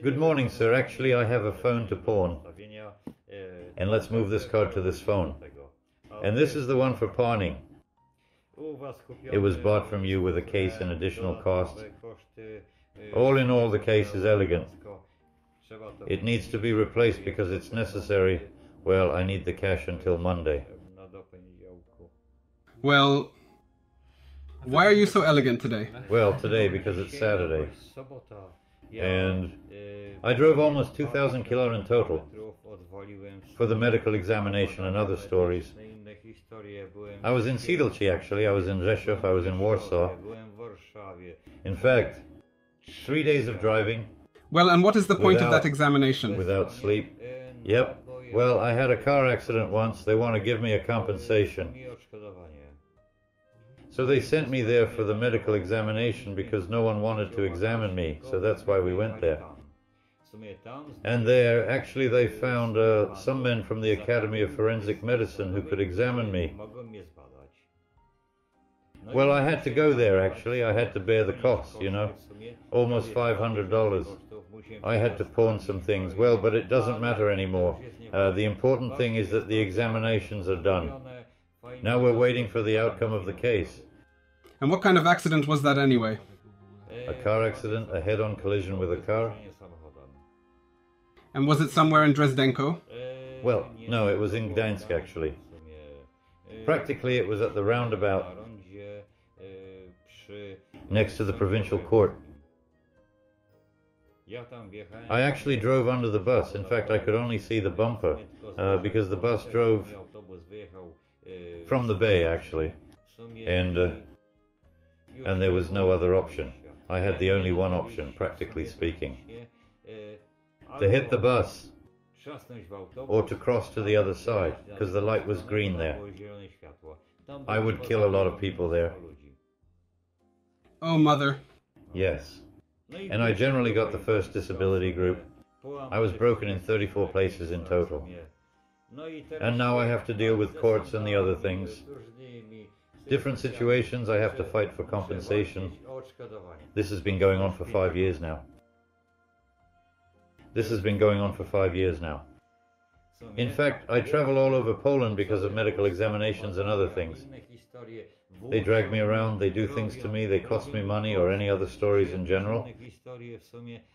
Good morning, sir. Actually, I have a phone to pawn. And let's move this card to this phone. And this is the one for pawning. It was bought from you with a case and additional costs. All in all, the case is elegant. It needs to be replaced because it's necessary. Well, I need the cash until Monday. Well, why are you so elegant today? Well, today because it's Saturday. And I drove almost 2,000 kilo in total for the medical examination and other stories. I was in Siedlce, actually. I was in Rzeszów. I was in Warsaw. In fact, 3 days of driving. Well, and what is the point of that examination? Without sleep. Yep. Well, I had a car accident once. They want to give me a compensation. So they sent me there for the medical examination because no one wanted to examine me. So that's why we went there. And there, actually, they found some men from the Academy of Forensic Medicine who could examine me. Well, I had to go there, actually. I had to bear the costs, you know. Almost $500. I had to pawn some things. Well, but it doesn't matter anymore. The important thing is that the examinations are done. Now we're waiting for the outcome of the case. And what kind of accident was that anyway? A car accident, a head-on collision with a car. And was it somewhere in Drezdenko? Well, no, it was in Gdańsk, actually. Practically, it was at the roundabout next to the provincial court. I actually drove under the bus. In fact, I could only see the bumper because the bus drove from the bay, actually. And there was no other option. I had the only one option, practically speaking. To hit the bus, or to cross to the other side, because the light was green there. I would kill a lot of people there. Oh, mother. Yes. And I generally got the first disability group. I was broken in 34 places in total. And now I have to deal with courts and the other things. Different situations, I have to fight for compensation. This has been going on for 5 years now. This has been going on for 5 years now. In fact, I travel all over Poland because of medical examinations and other things. They drag me around, they do things to me, they cost me money or any other stories in general.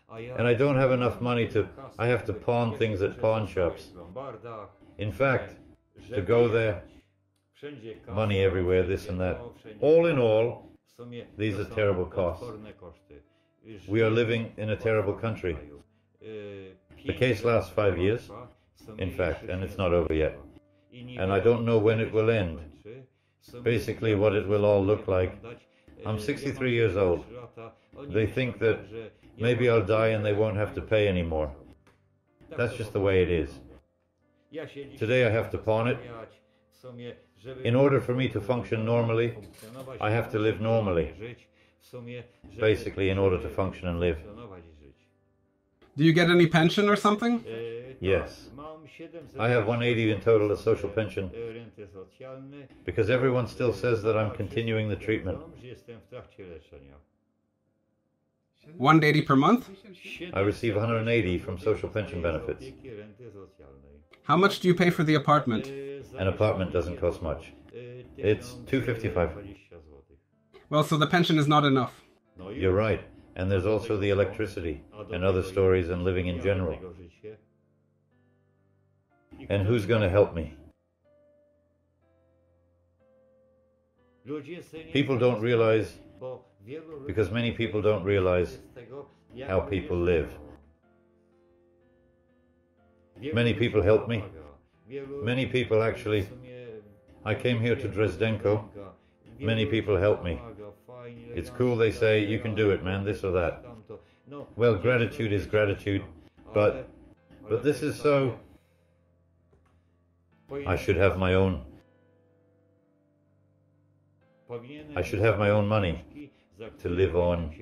And I don't have enough money I have to pawn things at pawn shops. In fact, to go there, money everywhere, this and that. All in all, these are terrible costs. We are living in a terrible country. The case lasts 5 years, in fact, and it's not over yet. And I don't know when it will end. Basically, what it will all look like. I'm 63 years old. They think that maybe I'll die and they won't have to pay anymore. That's just the way it is. Today I have to pawn it. In order for me to function normally, I have to live normally. Basically, in order to function and live. Do you get any pension or something? Yes. I have 180 in total as social pension because everyone still says that I'm continuing the treatment. 180 per month? I receive 180 from social pension benefits. How much do you pay for the apartment? An apartment doesn't cost much. It's $255. Well, so the pension is not enough. You're right. And there's also the electricity and other stories and living in general. And who's going to help me? People don't realize, because many people don't realize how people live. Many people help me. Many people actually. I came here to Drezdenko. Many people help me. It's cool, they say, you can do it, man, this or that. Well, gratitude is gratitude, but this is so... I should have my own money to live on.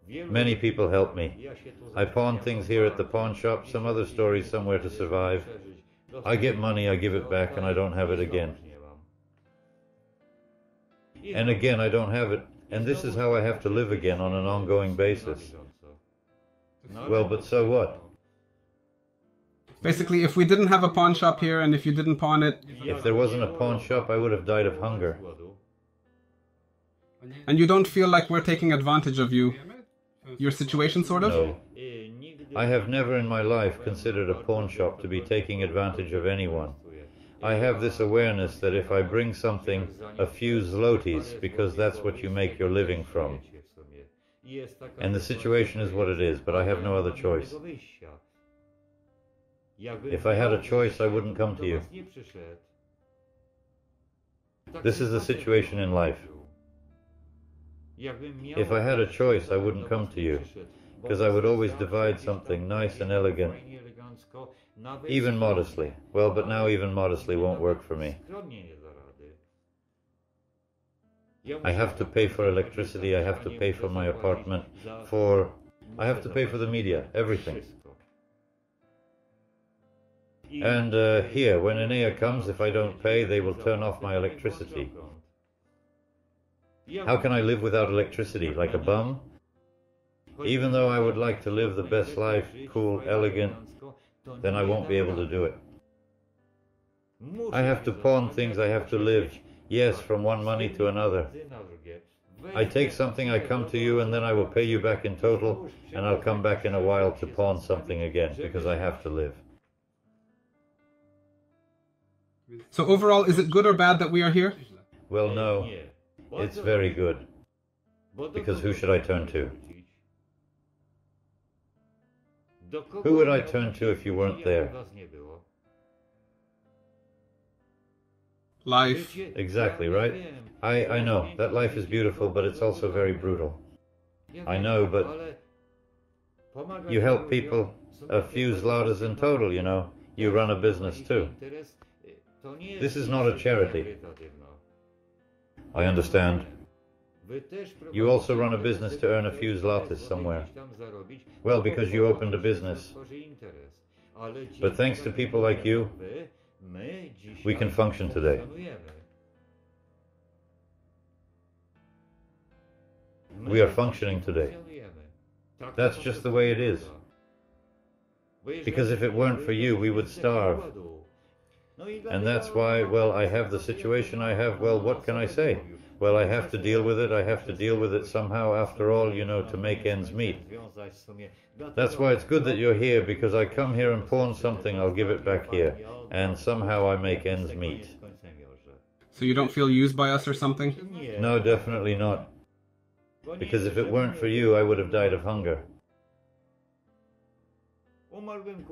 Many people help me. I pawn things here at the pawn shop, some other stories somewhere to survive. I get money, I give it back, and I don't have it again. And again, I don't have it, And this is how I have to live again on an ongoing basis. Well, but so what? Basically, if we didn't have a pawn shop here and if you didn't pawn it... If there wasn't a pawn shop, I would have died of hunger. And you don't feel like we're taking advantage of you? Your situation, sort of? No. I have never in my life considered a pawn shop to be taking advantage of anyone. I have this awareness that if I bring something, a few zloties, because that's what you make your living from. And the situation is what it is, but I have no other choice. If I had a choice, I wouldn't come to you. This is the situation in life. If I had a choice, I wouldn't come to you, because I would always divide something nice and elegant, even modestly. Well, but now even modestly won't work for me. I have to pay for electricity, I have to pay for my apartment, I have to pay for the media, everything. And here, when Enea comes, if I don't pay, they will turn off my electricity. How can I live without electricity, like a bum? Even though I would like to live the best life, cool, elegant, then I won't be able to do it. I have to pawn things, I have to live, yes, from one money to another. I take something, I come to you, and then I will pay you back in total, and I'll come back in a while to pawn something again, because I have to live. So overall, is it good or bad that we are here? Well, no. It's very good. Because who should I turn to? Who would I turn to if you weren't there? Life. Exactly, right? I know, that life is beautiful, but it's also very brutal. I know, but you help people, a few zlotys in total, you know. You run a business too. This is not a charity. I understand. You also run a business to earn a few zlotys somewhere. Well, because you opened a business. But thanks to people like you, we can function today. We are functioning today. That's just the way it is. Because if it weren't for you, we would starve. And that's why, well, I have the situation I have. Well, what can I say? Well, I have to deal with it. I have to deal with it somehow, after all, you know, to make ends meet. That's why it's good that you're here, because I come here and pawn something, I'll give it back here. And somehow I make ends meet. So you don't feel used by us or something? No, definitely not. Because if it weren't for you, I would have died of hunger.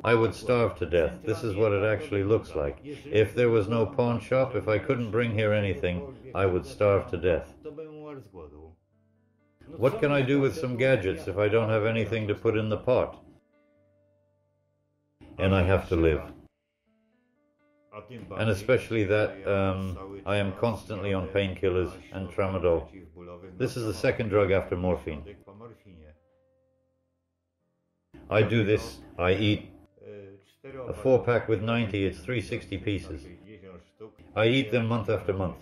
I would starve to death. This is what it actually looks like. If there was no pawn shop, if I couldn't bring here anything, I would starve to death. What can I do with some gadgets if I don't have anything to put in the pot? And I have to live. And especially that I am constantly on painkillers and tramadol. This is the second drug after morphine. I do this, I eat a 4-pack with 90, it's 360 pieces. I eat them month after month.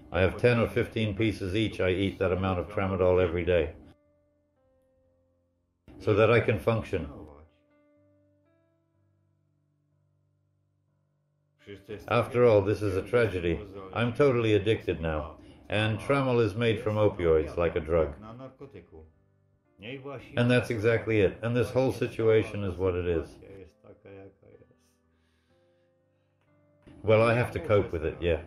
I have 10 or 15 pieces each, I eat that amount of tramadol every day. So that I can function. After all, this is a tragedy. I'm totally addicted now. And tramadol is made from opioids, like a drug. And that's exactly it. And this whole situation is what it is. Well, I have to cope with it, yeah.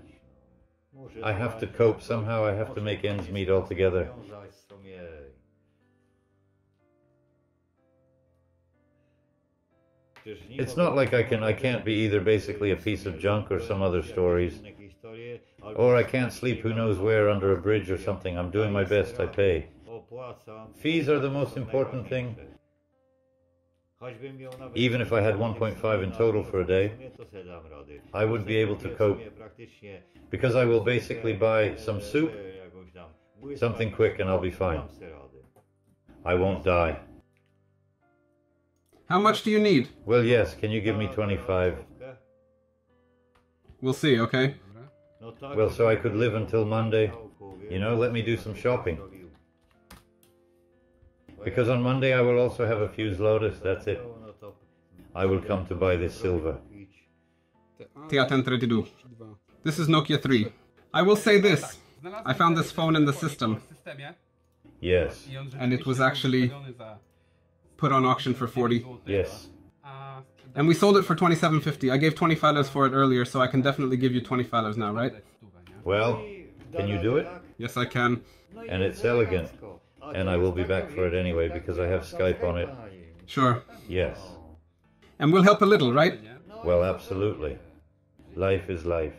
I have to cope. Somehow I have to make ends meet altogether. It's not like I can't be either basically a piece of junk or some other stories. Or I can't sleep who knows where under a bridge or something. I'm doing my best, I pay. Fees are the most important thing. Even if I had 1.5 in total for a day, I would be able to cope. Because I will basically buy some soup, something quick, and I'll be fine. I won't die. How much do you need? Well, yes, can you give me 25? We'll see, okay? Well, so I could live until Monday. You know, let me do some shopping. Because on Monday I will also have a fused lotus, that's it. I will come to buy this silver. TA1032. This is Nokia 3. I will say this. I found this phone in the system. Yes. And it was actually put on auction for 40. Yes. And we sold it for 27.50. I gave 20 fallers for it earlier, so I can definitely give you 20 fallers now, right? Well, can you do it? Yes, I can. And it's elegant. And I will be back for it anyway because I have Skype on it. Sure. Yes. And we'll help a little, right? Well, absolutely. Life is life.